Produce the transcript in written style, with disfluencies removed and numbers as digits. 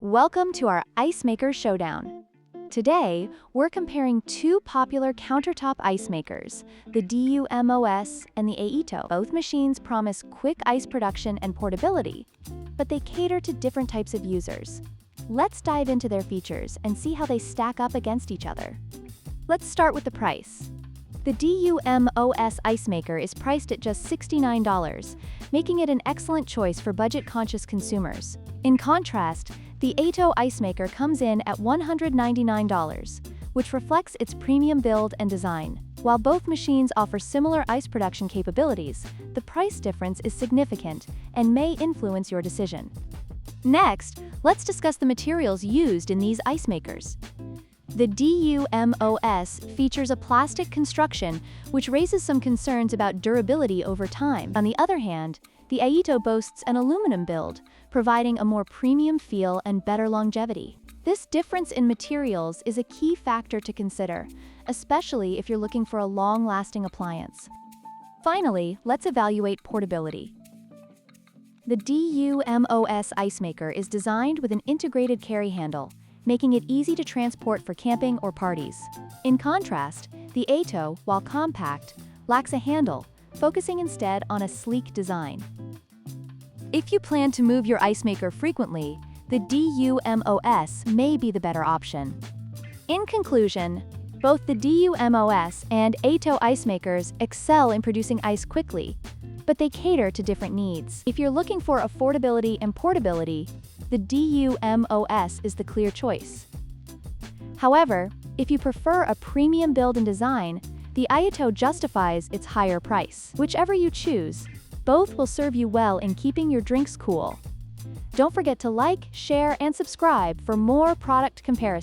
Welcome to our Ice Maker Showdown. Today, we're comparing two popular countertop ice makers, the DUMOS and the Aeitto. Both machines promise quick ice production and portability, but they cater to different types of users. Let's dive into their features and see how they stack up against each other. Let's start with the price. The DUMOS ice maker is priced at just $69, making it an excellent choice for budget-conscious consumers. In contrast, the Aeitto ice maker comes in at $199, which reflects its premium build and design. While both machines offer similar ice production capabilities, the price difference is significant and may influence your decision. Next, let's discuss the materials used in these ice makers. The DUMOS features a plastic construction, which raises some concerns about durability over time. On the other hand, the Aeitto boasts an aluminum build, providing a more premium feel and better longevity. This difference in materials is a key factor to consider, especially if you're looking for a long-lasting appliance. Finally, let's evaluate portability. The DUMOS ice maker is designed with an integrated carry handle, making it easy to transport for camping or parties. In contrast, the Aeitto, while compact, lacks a handle, focusing instead on a sleek design. If you plan to move your ice maker frequently, the DUMOS may be the better option. In conclusion, both the DUMOS and Aeitto ice makers excel in producing ice quickly, but they cater to different needs. If you're looking for affordability and portability, the DUMOS is the clear choice. However, if you prefer a premium build and design, the Aeitto justifies its higher price. Whichever you choose, both will serve you well in keeping your drinks cool. Don't forget to like, share, and subscribe for more product comparisons.